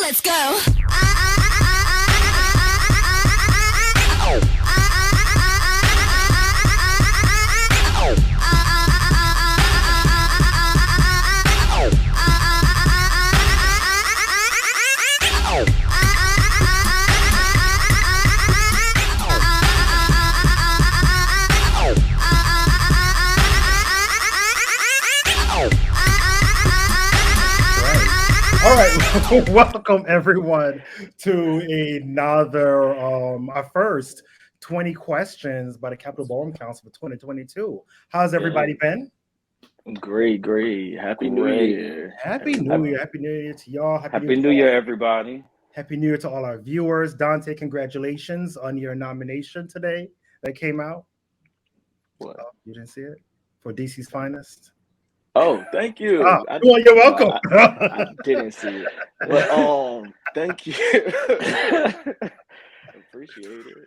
Let's go. All right, welcome everyone to another our first 20 questions by the Capital Ballroom Council for 2022. How's everybody been? Great. Happy New Year. Happy New Year. Happy New Year to y'all. Happy New Year, everybody. Happy New Year to all our viewers. Dante, congratulations on your nomination today that came out. What? Oh, you didn't see it? For DC's Finest. Oh, thank you. Well, you're welcome. I didn't see it, but thank you. Appreciate it.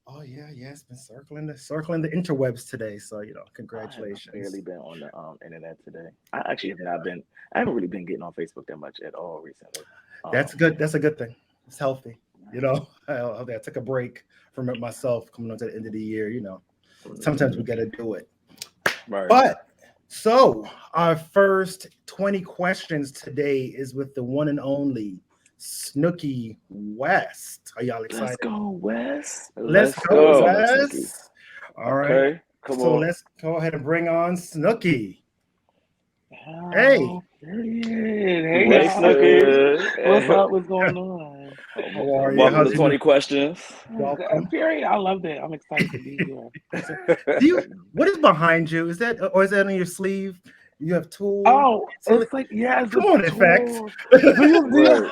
Oh yeah, it's been circling the interwebs today. So congratulations. I've barely been on the internet today. I actually have not been. I haven't really been getting on Facebook that much at all recently. That's good. That's a good thing. It's healthy. I took a break from it myself coming on to the end of the year. Sometimes we got to do it. Right. But so our first 20 questions today is with the one and only SNOOKIE West. Are y'all excited? Let's go, West. Let's go, West. SNOOKIE. All right. Okay, come on. Let's go ahead and bring on SNOOKIE. Oh, Hey. Hey, What's y'all. good? What's up? What's going on? How are you? Welcome How's to your 20 questions. Welcome. Period. I loved it. I'm excited to be here. What is behind you? Is that on your sleeve? You have tools? Oh, it's like, yeah. Come on, effects. Word.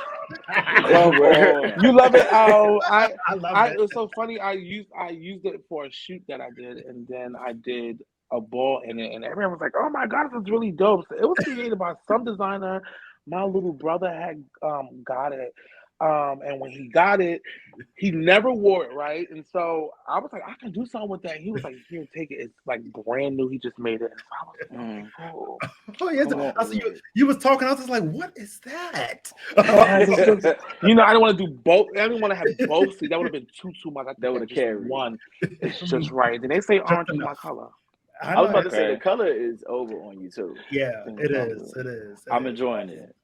You love it. Oh, I love it. It's so funny. I used it for a shoot that I did, and then I did a ball in it, and everyone was like, "Oh my god, this is really dope." So it was created by some designer. My little brother had got it, and when he got it, he never wore it, right? And so I was like, "I can do something with that." And he was like, "Here, take it. It's like brand new. He just made it." And so I was like, "Oh, Oh yes, you was talking. I was just like, "What is that?" I don't want to do both. I didn't want to have both. See, that would have been too much. That would have carried one. It's just right. And they say orange is my color. I was about to say the color is over on you too. Yeah, it is. I'm enjoying it.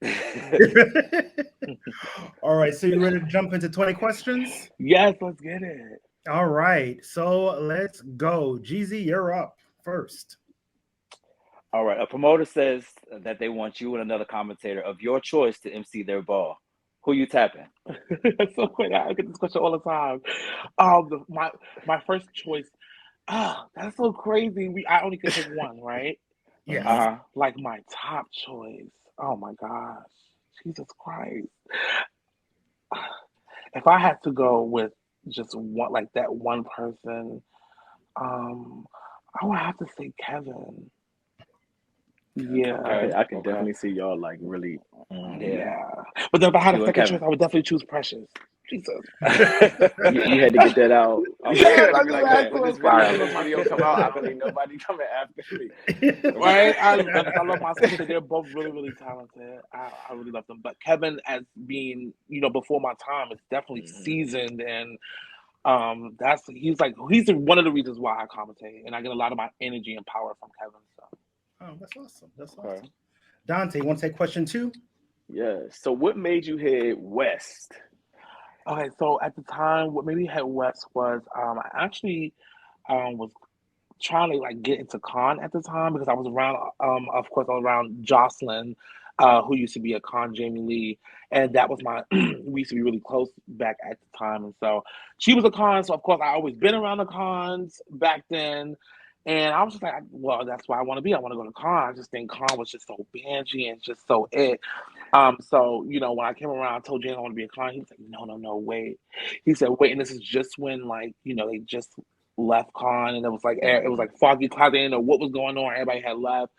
All right, so you ready to jump into 20 questions? Yes, let's get it. All right, so let's go. Jeezy, you're up first. All right, a promoter says that they want you and another commentator of your choice to MC their ball. Who you tapping? That's so quick. I get this question all the time. My first choice. That's so crazy. I only could pick one, right? Yeah. Like my top choice. Oh my gosh. Jesus Christ. If I had to go with just one, like that one person, I would have to say Kevin. Yeah. I can definitely see y'all like really. Yeah. But then if I had a second choice, I would definitely choose Precious. Jesus. You had to get that out. Yeah, When this video come out, I believe nobody coming after me. Right? I love my sister. They're both really, really talented. I really love them. But Kevin, as being, before my time, is definitely seasoned, and he's one of the reasons why I commentate, and I get a lot of my energy and power from Kevin. So. Oh, that's awesome. Awesome. Dante, you want to take question 2? Yeah. So what made you head west? Okay, so at the time, what made me head west was I actually was trying to like get into con at the time because I was around, of course, around Jocelyn, who used to be a con, Jamie Lee, and that was we used to be really close back at the time, and so she was a con, so of course I always been around the cons back then. And I was just like, well, that's why I want to be. I want to go to con. I just think con was just so bangy and just so it. So, when I came around, I told Jane I want to be a con. He was like, no, wait. He said, wait, and this is just when, like, they just left con, and it was like foggy cloud. They didn't know what was going on. Everybody had left.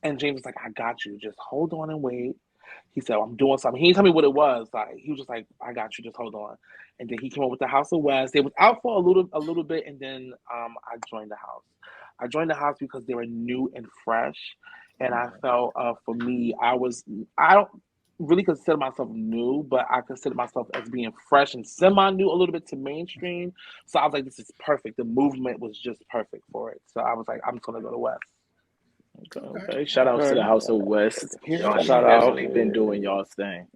And James was like, I got you. Just hold on and wait. He said, I'm doing something. He didn't tell me what it was. Like, he was just like, I got you. Just hold on. And then he came up with the House of West. They was out for a little bit, and then I joined the house. I joined the house because they were new and fresh, and I felt for me, really consider myself new, but I consider myself as being fresh and semi-new a little bit to mainstream. So I was like, this is perfect. The movement was just perfect for it. So I was like, I'm just gonna go to West. Okay. Shout outs to the House of West. Y'all Shout out. definitely been doing y'all's thing.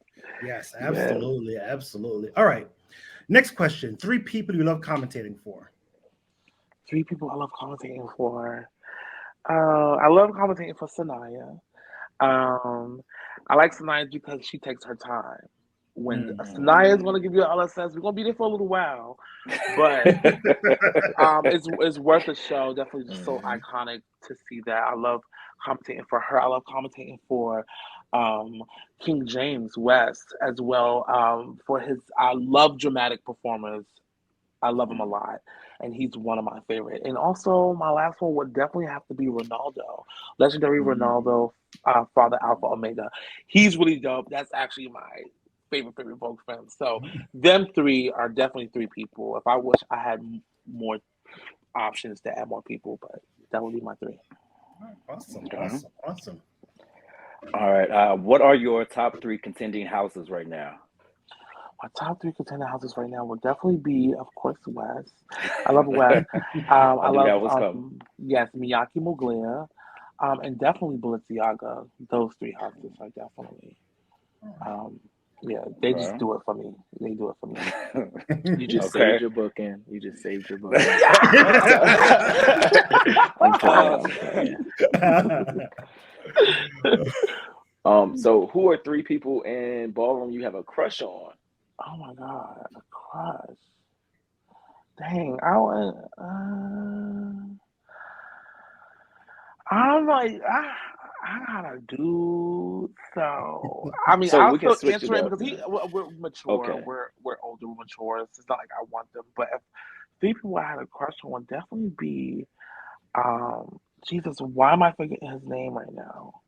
Yes, Yeah. absolutely, absolutely. All right. Next question. 3 people you love commentating for. 3 people I love commentating for. I love commentating for Sanaya. I like Sanaya because she takes her time. When Sanaya is going to give you an LSS, we're going to be there for a little while, but it's worth a show. Definitely just so iconic to see that. I love commentating for her. I love commentating for King James West as well. For his, I love dramatic performers. I love him a lot, and he's one of my favorite. And also, my last one would definitely have to be Ronaldo, legendary Ronaldo, Father Alpha Omega. He's really dope. That's actually my favorite Vogue film. So, them 3 are definitely 3 people. If I wish I had more options to add more people, but that would be my 3. Awesome. All right. What are your top 3 contending houses right now? My top 3 contender houses right now will definitely be, of course, West. I love West. I love, yes, Miyake Muglia, and definitely Balenciaga. Those 3 houses are definitely, yeah, they just do it for me. They do it for me. You just saved your booking. You just saved your booking. So who are 3 people in ballroom you have a crush on? Oh my God, a crush. Dang, I'm like, I gotta do so. I mean, So I'll we can still switch answer it it up. because we're mature, Okay. we're older, we're mature. It's not like I want them, but if 3 people I had a crush on would definitely be, Jesus, why am I forgetting his name right now?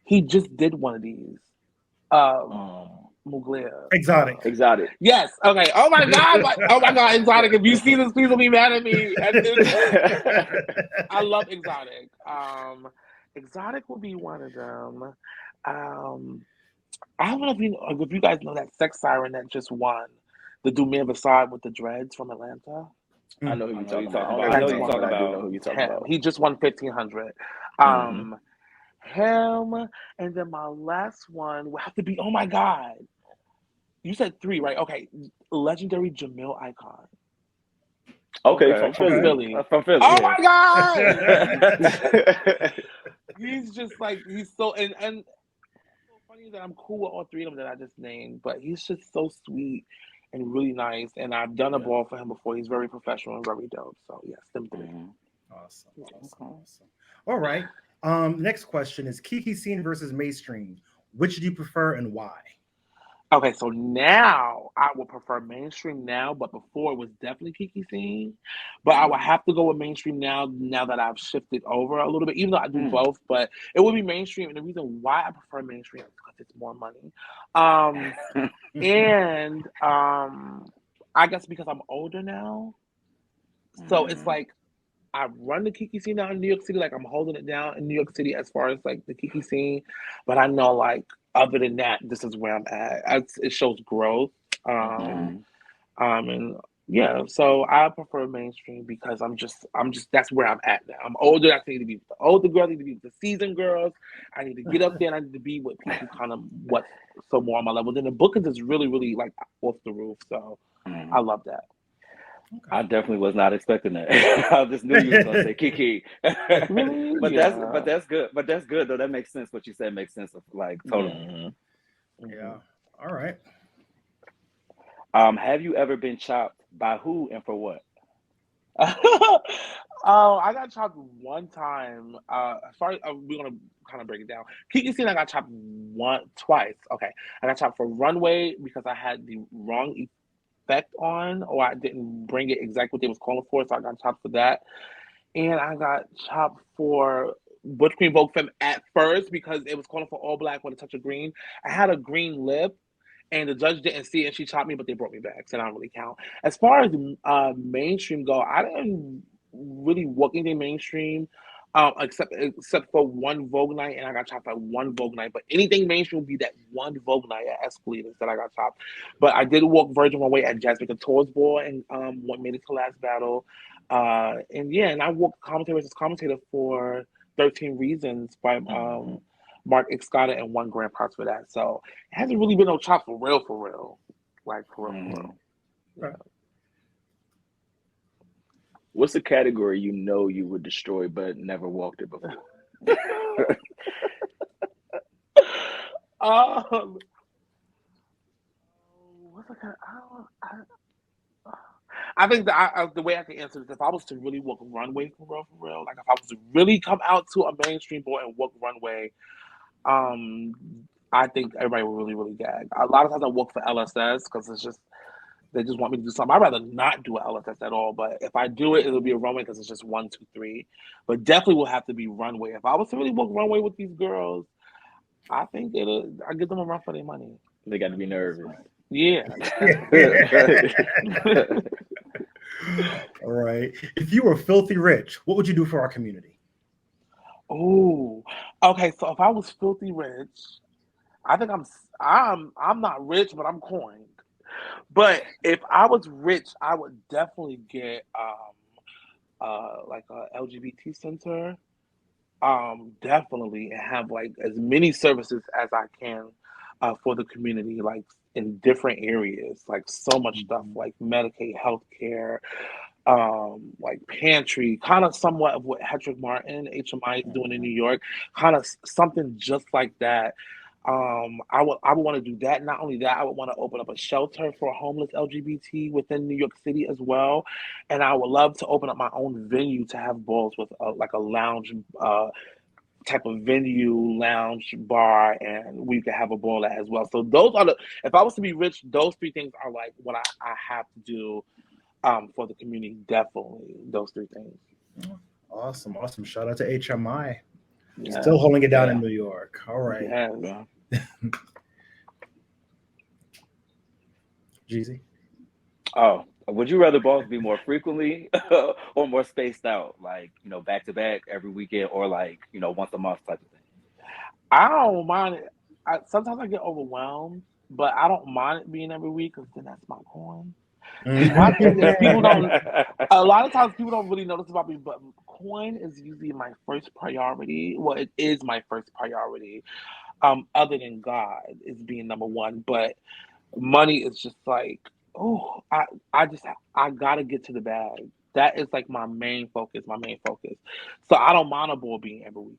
He just did one of these. Muglia. Exotic. Yes. Okay. Oh my God. Exotic. If you see this, please don't be mad at me. I love Exotic. Exotic will be one of them. I don't know if you guys know that sex siren that just won the Dumir Vasad with the dreads from Atlanta. I know who you're talking about. I know you're talking about. I do know who you're talking about. He just won 1,500. Him, and then my last one will have to be. Oh my God. You said 3, right? Okay. Legendary Jamil Icon. Okay, from Philly. From Philly. Oh my God! He's just like, he's so, and it's so funny that I'm cool with all 3 of them that I just named, but he's just so sweet and really nice. And I've done a ball for him before. He's very professional and very dope. So yes, them 3. Awesome. All right. Next question is Kiki Scene versus mainstream. Which do you prefer and why? Okay, so now I would prefer mainstream now, but before it was definitely Kiki Scene. But I would have to go with mainstream now that I've shifted over a little bit, even though I do both, but it would be mainstream. And the reason why I prefer mainstream is because it's more money. And I guess because I'm older now. So it's like I run the Kiki Scene now in New York City, like I'm holding it down in New York City as far as like the Kiki Scene. But I know like other than that, this is where I'm at. It shows growth. And yeah, so I prefer mainstream because I'm just that's where I'm at now. I'm older. I need to be with the older girls. I need to be with the seasoned girls. I need to get up there and I need to be with people kind of so more on my level. Then the bookings is really, really like off the roof. So I love that. I definitely was not expecting that. I just knew you were gonna say Kiki. Really? But that's good. But that's good though. That makes sense. What you said makes sense of like totally. Yeah. All right. Have you ever been chopped by who and for what? I got chopped one time. As far as we're gonna kind of break it down. Kiki Scene, I got chopped twice. Okay, I got chopped for Runway because I had the wrong effect on, or I didn't bring it exactly what they was calling for, so I got chopped for that. And I got chopped for Butch Queen Vogue Femme at first because it was calling for all black with a touch of green. I had a green lip. And the judge didn't see it, and she chopped me, but they brought me back, so I don't really count. As far as mainstream go, I didn't really work anything mainstream. Except for one Vogue night, and I got chopped at one Vogue night. But anything mainstream will be that one Vogue night at Escalators that I got chopped. But I did walk Virgin Runway at Jasmine Couture's ball and what made it to last battle. And I walked commentary versus commentator for 13 Reasons by Mark Excada and won grand prize for that. So it hasn't really been no chops for real. Like for real. Yeah. What's a category you would destroy but never walked it before? What's a I think the way I can answer this, if I was to really walk runway for real, like if I was to really come out to a mainstream board and walk runway, I think everybody would really, really gag. A lot of times I walk for LSS because they just want me to do something. I'd rather not do an LSS at all, but if I do it, it'll be a runway because it's just 1, 2, 3. But definitely will have to be runway. If I was to really walk runway with these girls, I think I give them a run for their money. They got to be nervous. Yeah. All right. If you were filthy rich, what would you do for our community? Oh, okay. So if I was filthy rich, I think I'm not rich, but I'm coined. But if I was rich, I would definitely get like a LGBT center. Definitely, and have like as many services as I can for the community, like in different areas, like so much stuff, like Medicaid, healthcare, like pantry, kind of somewhat of what Hedrick Martin, HMI is doing in New York, kind of something just like that. I would want to do that. Not only that, I would want to open up a shelter for homeless LGBT within New York City as well, and I would love to open up my own venue to have balls with like a lounge type of venue, lounge, bar, and we could have a ball at as well. So those are if I was to be rich, those 3 things are like what I have to do for the community. Definitely those 3 things. Awesome. Shout out to HMI. Yeah. Still holding it down in New York. All right. Yeah. Jeezy. Oh, would you rather balls be more frequently or more spaced out, like back to back every weekend, or like once a month type of thing? I don't mind it. Sometimes I get overwhelmed, but I don't mind it being every week because then that's my coin. My thing is a lot of times people don't really notice about me, but coin is usually my first priority. Well, it is my first priority. Other than God is being number 1, but money is just like, I gotta get to the bag. That is like my main focus. So I don't mind a ball being every week.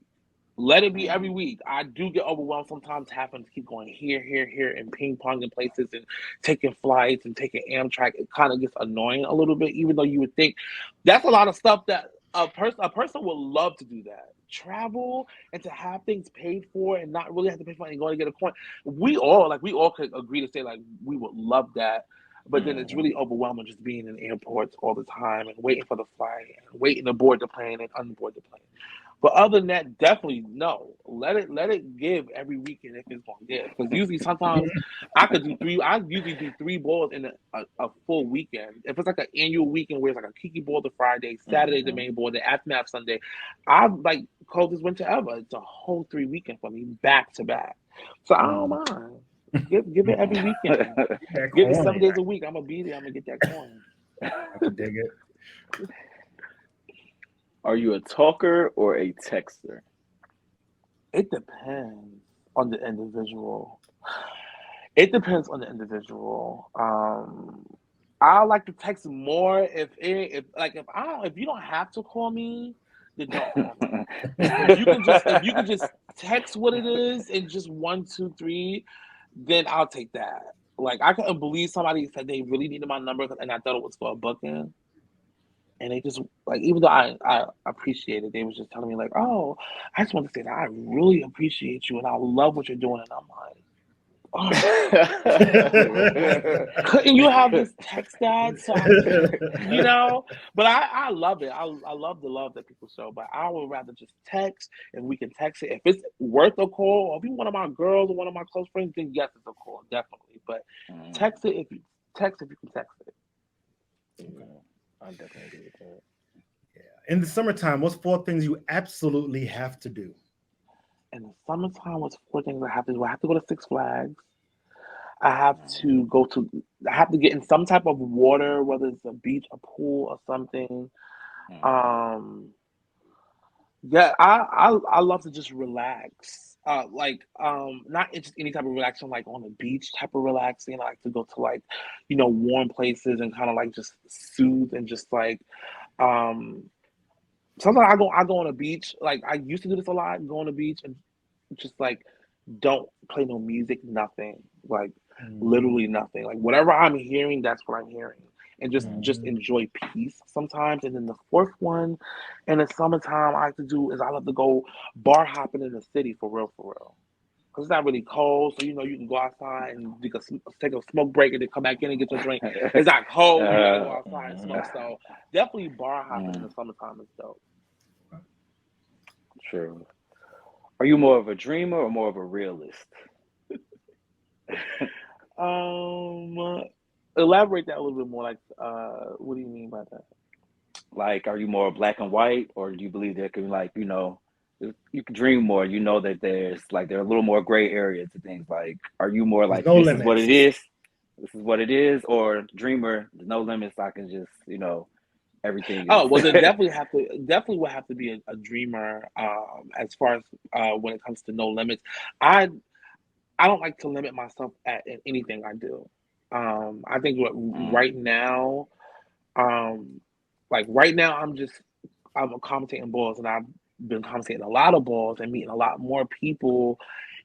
Let it be every week. I do get overwhelmed sometimes having to keep going here, and ping pong in places and taking flights and taking Amtrak. It kind of gets annoying a little bit, even though you would think that's a lot of stuff that a person would love to do that. Travel and to have things paid for and not really have to pay for it and going to get a coin. We all could agree to say like we would love that. But then it's really overwhelming just being in airports all the time and waiting for the flight and waiting to board the plane and unboard the plane. But other than that, definitely no. Let it give every weekend if it's gonna give. Because usually sometimes I usually do 3 balls in a full weekend. If it's like an annual weekend where it's like a Kiki ball the Friday, Saturday the main ball, the aftermath Sunday, I like coldest winter ever. It's a whole 3 weekend for me back to back. So I don't mind. Give it every weekend. Give it 7 days a week. I'm gonna be there. I'm gonna get that coin. I can dig it. Are you a talker or a texter? It depends on the individual. I like to text more if you don't have to call me, then don't call me. If you can just text what it is in just 1, 2, 3, then I'll take that. Like I couldn't believe somebody said they really needed my number and I thought it was for a booking. And they just like, even though I appreciate it, they was just telling me like, "Oh, I just want to say that I really appreciate you and I love what you're doing." And I'm like, oh. Couldn't you have just text that? So but I love it. I love the love that people show. But I would rather just text, and we can text it. If it's worth a call, or if you're one of my girls or one of my close friends, then yes, it's a call, definitely. But text it if you can text it. I definitely agree with that. Yeah. In the summertime, what's 4 things you absolutely have to do? In the summertime, what's 4 things I have to do? I have to go to Six Flags. I have to go to. I have to get in some type of water, whether it's a beach, a pool, or something. Mm. Um, Yeah, I love to just relax. Not just any type of relaxation, like on the beach type of relaxing. I like to go to like, warm places and kind of like just soothe and just like um sometimes I go on a beach. Like I used to do this a lot, go on the beach and just like don't play no music, nothing. Like Mhm. literally nothing. Like whatever I'm hearing, that's what I'm hearing. And just Mhm. enjoy peace sometimes. And then the fourth one in the summertime I like to do is I love to go bar hopping in the city for real, for real. Cause it's not really cold, so you can go outside and you can take a smoke break and then come back in and get your drink. It's not cold here to go outside and smoke, so definitely bar hopping in the mm, summertime is dope. true. Are you more of a dreamer or more of a realist? Um, Elaborate that a little bit more. Like, what do you mean by that? Like, are you more black and white, or do you believe there can, like, you can dream more? You know that there are a little more gray area to things. Like, are you more There's like no this is what limits. it is, this is what it is, or dreamer, there's no limits. I can just, everything Oh, well, then is. definitely would have to be a dreamer. As far as when it comes to no limits, I I don't like to limit myself at anything I do. I think Mm, right now, um, like right now, I'm commentating balls, and I've been commentating a lot of balls and meeting a lot more people,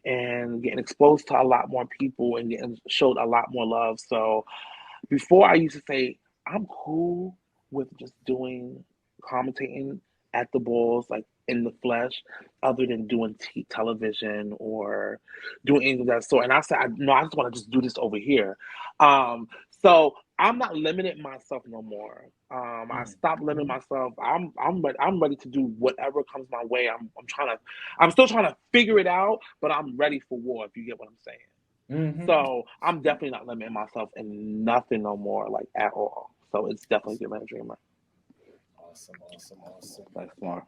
and getting exposed to a lot more people and getting showed a lot more love. So before I used to say I'm cool with just doing commentating at the balls, like in the flesh, other than doing television or doing anything of that sort. And I said, no, I just want to just do this over here. So I'm not limiting myself no more. I stopped limiting Mhm. myself. I'm ready to do whatever comes my way. I'm still trying to figure it out, but I'm ready for war. If you get what I'm saying. Mhm. So I'm definitely not limiting myself in nothing no more, like at all. So it's definitely Get Ready Dreamer. Awesome, awesome, awesome. that's smart.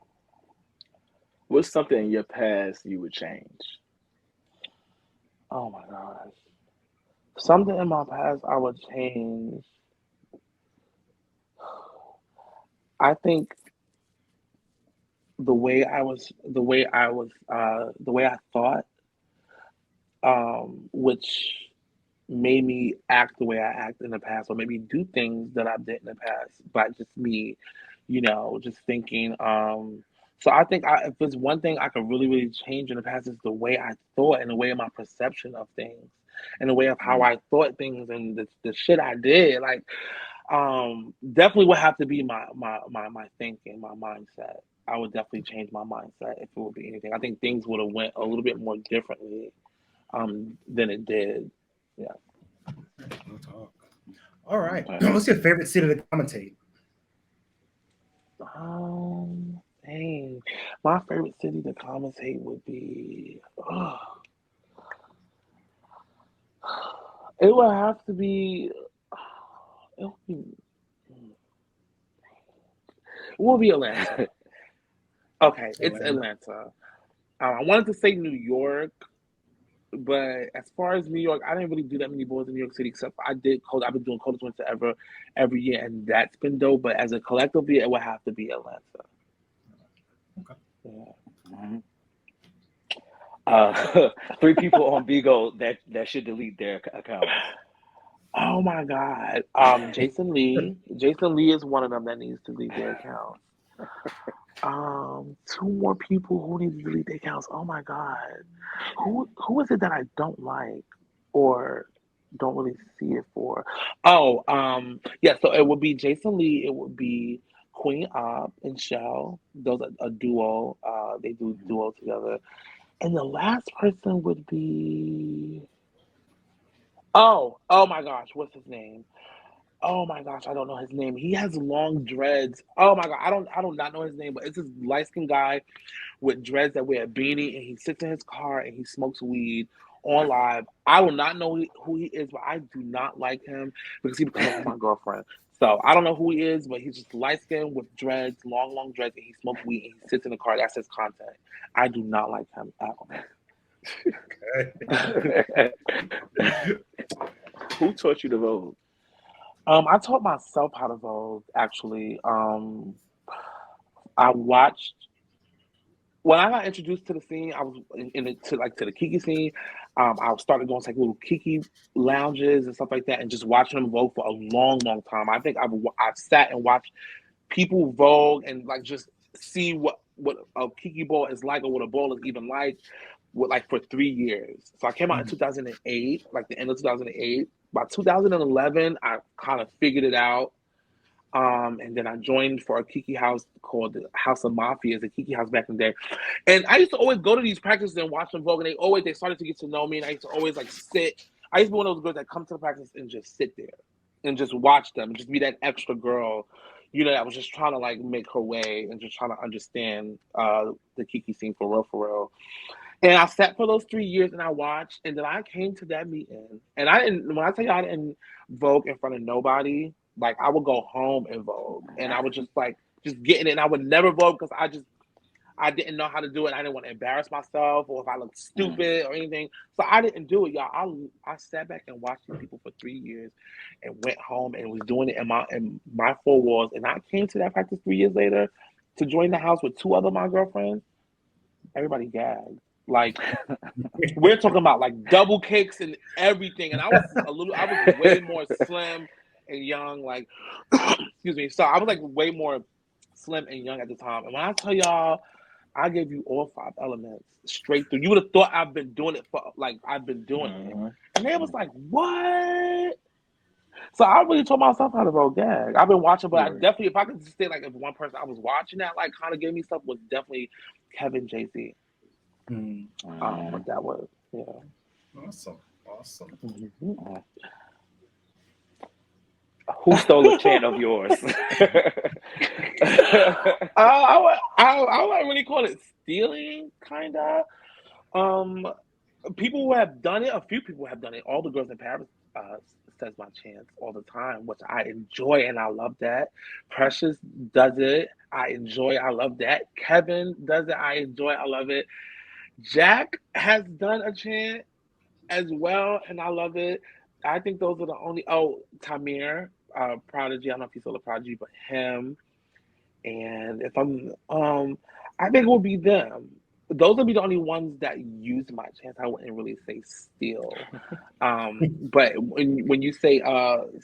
What's something in your past you would change? Oh my gosh. Something in my past I would change. I think the way I thought, which made me act the way I act in the past, or maybe do things that I did in the past by just me, just thinking. So I think if there's one thing I could really, really change in the past is the way I thought and the way of my perception of things and the way of how Mm, I thought things and the shit I did. Like, definitely would have to be my thinking, my mindset. I would definitely change my mindset if it would be anything. I think things would have went a little bit more differently than it did. Yeah. No talk. All right. okay. What's your favorite city to commentate? Dang. My favorite city to commentate would be. It would have to be. It would be. It would be Atlanta. Okay, it's Atlanta. Atlanta. I wanted to say New York, but as far as New York, I didn't really do that many boys in New York City. Except I did cold. I've been doing coldest winter ever every year, and that's been dope. But as a collectively, it would have to be Atlanta. Okay. Yeah. Mhm. Three people on Bigo that should delete their accounts. Oh my God. Jason Lee. Jason Lee is one of them that needs to delete their accounts. Two more people who need to delete their accounts. Oh my God. Who is it that I don't like or don't really see it for? Oh, yeah, so it would be Jason Lee, it would be Queen Op and Shell. Those are a duo. They do Mhm. duo together. And the last person would be oh my gosh, what's his name? Oh my gosh, I don't know his name. He has long dreads. Oh my god, I do not know his name, but it's this light skinned guy with dreads that wear a beanie and he sits in his car and he smokes weed on live. I will not know who he is, but I do not like him because he becomes my girlfriend. So I don't know who he is, but he's just light skinned with dreads, long dreads, and he smokes weed and he sits in the car. That's his content. I do not like him at all. Who taught you to vote? I taught myself how to vote. Actually, I watched when I got introduced to the scene. I was to the Kiki scene. I started going to like little Kiki lounges and stuff like that, and just watching them vote for a long time. I think I've sat and watched people vote and like just see what a Kiki ball is like or what a ball is even like. For 3 years. So I came out in 2008, like the end of 2008. By 2011, I kind of figured it out. And then I joined for a Kiki house called the House of Mafia, the Kiki house back in the day. And I used to always go to these practices and watch them vogue. And they started to get to know me. And I used to always like sit. I used to be one of those girls that come to the practice and just sit there and just watch them, and just be that extra girl, that was just trying to like make her way and just trying to understand the Kiki scene for real. And I sat for those 3 years and I watched, and then I came to that meeting. And when I tell you I didn't vogue in front of nobody, like I would go home and vogue. And I would just getting it. And I would never vote because I didn't know how to do it. I didn't want to embarrass myself or if I looked stupid or anything. So I didn't do it, y'all. I sat back and watched these people for 3 years and went home and was doing it in my 4 walls. And I came to that practice 3 years later to join the house with 2 other of my girlfriends. Everybody gagged. Like we're talking about like double kicks and everything, and I was way more slim and young, like excuse me. So I was like way more slim and young at the time. And when I tell y'all, I gave you all 5 elements straight through. You would have thought I've been doing it it, and they was like, "What?" So I really told myself how to roll gag. I've been watching, but I definitely, if I could just say like if one person I was watching that like kind of gave me stuff was definitely Kevin JC. But that was awesome. Mm-hmm. Who stole a chant of yours? I wouldn't really call it stealing, kind of. People who have done it, a few people have done it. All the girls in Paris says my chants all the time, which I enjoy and I love that. Precious does it. I enjoy. I love that. Kevin does it. I enjoy. I love it. Jack has done a chant as well, and I love it. I think those are the only. Oh, Tamir, Prodigy. I don't know if he's still a Prodigy, but him. And if I think it will be them. Those will be the only ones that use my chants. I wouldn't really say steal. But when you say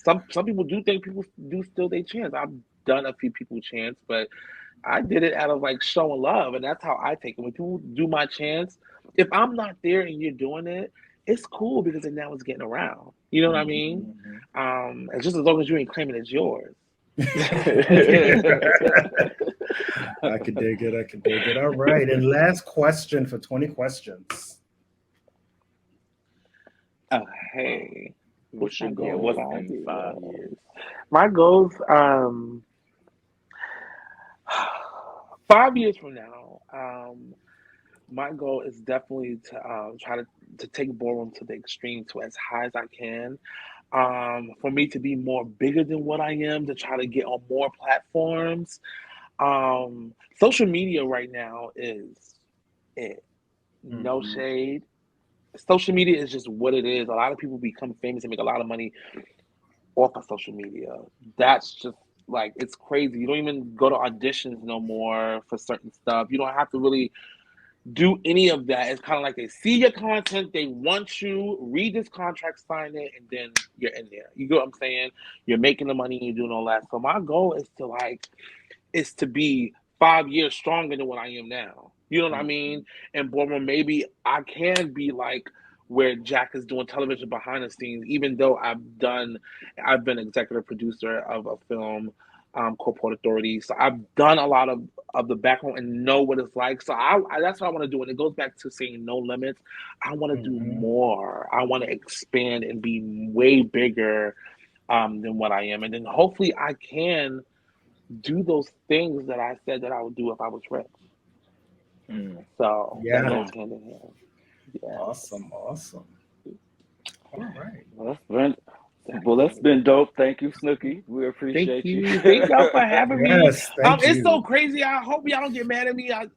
some people do think people do steal their chants. I've done a few people chants, but I did it out of like showing love, and that's how I take it. When people do my chants, if I'm not there and you're doing it, it's cool because then now it's getting around. You know what I mean? And just as long as you ain't claiming it's yours. I could dig it. All right. And last question for 20 questions. Hey, What's your goal? What's 5 years? My goals, 5 years from now, my goal is definitely to try to take ballroom to the extreme, to as high as I can. For me to be more bigger than what I am, to try to get on more platforms. Social media right now is it. No shade. Social media is just what it is. A lot of people become famous and make a lot of money off of social media. That's just like, it's crazy. You don't even go to auditions no more for certain stuff. You don't have to really do any of that. It's kind of like they see your content, they want you, read this contract, sign it, and then you're in there. You get what I'm saying? You're making the money and you're doing all that. So my goal is to be 5 years stronger than what I am now. You know what I mean? And ballroom, maybe I can be like where Jack is doing television behind the scenes, even though I've been executive producer of a film called Port Authority. So I've done a lot of the background and know what it's like. So that's what I want to do. And it goes back to saying no limits. I want to do more. I want to expand and be way bigger than what I am. And then hopefully I can do those things that I said that I would do if I was rich. So that goes hand in hand. Yeah. Awesome. All right. Well, that's been dope. Thank you, Snooki. We Thank appreciate you. you. Thank y'all for having me. Yes, thank It's you. so crazy. I hope y'all don't get mad at me. I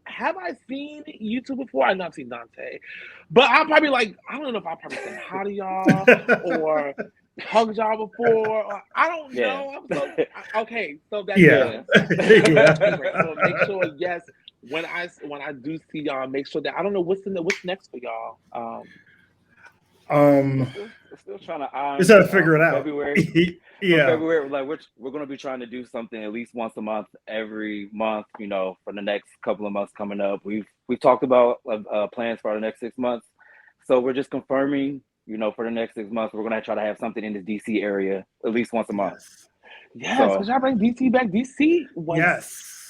have I seen YouTube before? I've not seen Dante, but I'm probably like, I don't know if I probably said hi to y'all or hugged y'all before. Or, I don't know. I'm so okay. So that's Yeah. yeah. So make sure, yes, when I do see y'all, make sure that I don't know what's next for y'all. Still trying to iron. Just trying to figure it out. February. Yeah. February, like we're going to be trying to do something at least once a month, every month. You know, for the next couple of months coming up. We've talked about plans for the next 6 months. So we're just confirming. You know, for the next 6 months, we're going to try to have something in the DC area at least once a month. Yes, because y'all bring DC back. DC was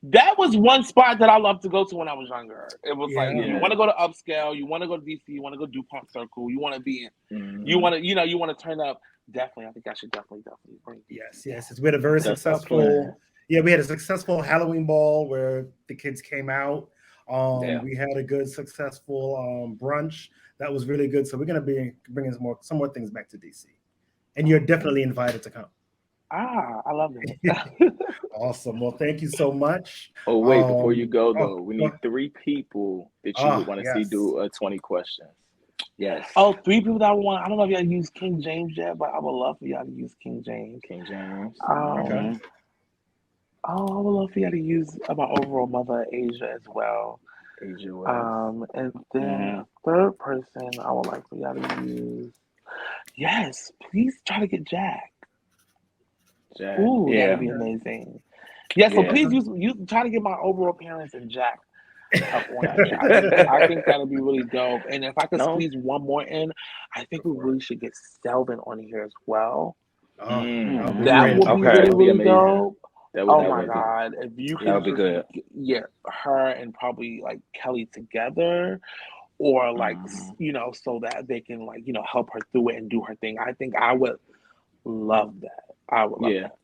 that was one spot that I loved to go to when I was younger. It was like you want to go to upscale, you want to go to DC, you want to go DuPont Circle, you want to be in, you want to turn up. Definitely, I think I should definitely bring. Yes. We had a very successful. Yeah, we had a successful Halloween ball where the kids came out. We had a good successful brunch that was really good. So we're gonna be bringing some more things back to DC, and you're definitely invited to come. I love it. Awesome. Well, thank you so much. Oh, wait, before you go, though, we need 3 people that you would want to see do 20 questions. Yes. Oh, 3 people that I want. I don't know if y'all use King James yet, but I would love for y'all to use King James. Okay. I would love for y'all to use my overall mother, Asia, as well. Asia West. And then a third person I would like for y'all to use. Yes, please try to get Jack. Ooh, that'd be amazing. Yeah, so please use try to get my overall parents and Jack up on that. I think that'd be really dope. And if I could squeeze one more in, I think we really should get Selvin on here as well. That would be really dope. Oh my God. If you could, that would be good. Yeah, her and probably like Kelly together. Or like, so that they can like, help her through it and do her thing. I think I would love that. I would love that.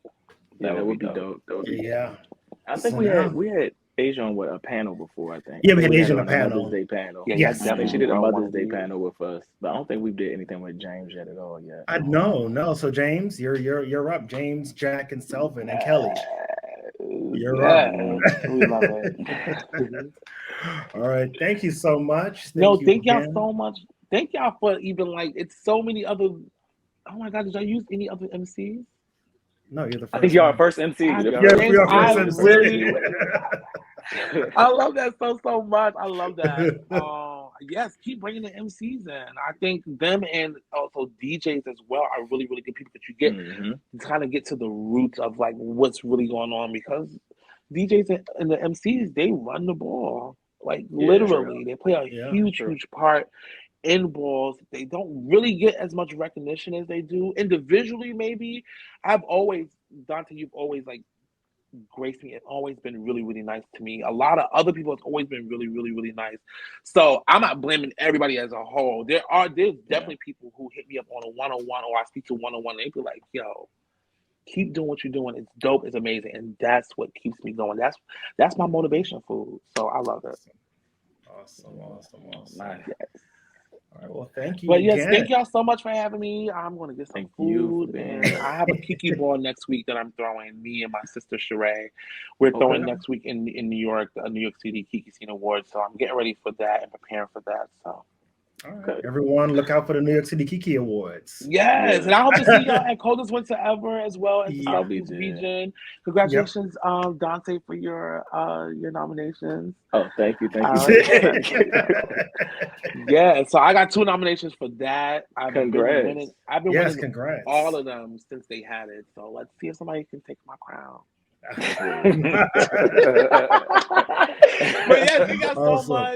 That would be dope. That would be dope. I think we had Asia on a panel before, I think. Yeah, we had Asia on a panel. Mother's Day panel. Yes. I think she did a Mother's Day panel with us, but I don't think we did anything with James yet at all yet. No. So James, you're up. James, Jack, and Selvin and Kelly. You're up. We love it. All right. Thank you so much. Thank y'all so much. Thank y'all for even like it's so many other. Oh my God, did y'all use any other MCs? No, you're the first. I think you're our first MC. You're our first MC. I love that so much. I love that. Yes, keep bringing the MCs in. I think them and also DJs as well are really, really good people that you get to kind of get to the roots of like what's really going on because DJs and the MCs, they run the ball. Like literally, they play a huge part in balls. They don't really get as much recognition as they do individually. Maybe I've always Dante, you've always like graced me and always been really, really nice to me. A lot of other people have always been really, really, really nice. So I'm not blaming everybody as a whole. There's definitely people who hit me up on a one-on-one or I speak to one-on-one. They be like, "Yo, keep doing what you're doing. It's dope. It's amazing." And that's what keeps me going. That's my motivation food. So I love it. Awesome. Nice. Yes. All right. Well, thank you. But yes, thank y'all so much for having me. I'm going to get some food. And I have a Kiki ball next week that I'm throwing. Me and my sister Sheree. We're throwing next week in New York, the New York City Kiki Scene Awards. So I'm getting ready for that and preparing for that. So. All right. Everyone, look out for the New York City Kiki Awards. Yes, and I hope to see y'all at Coldest Winter Ever as well as the Southeast region. Congratulations, Dante, for your nominations. Oh, thank you. Yeah, so I got 2 nominations for that. I've been winning congrats. all of them since they had it. So let's see if somebody can take my crown. But yes, you got so much.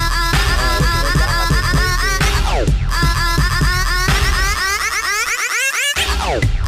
Ow.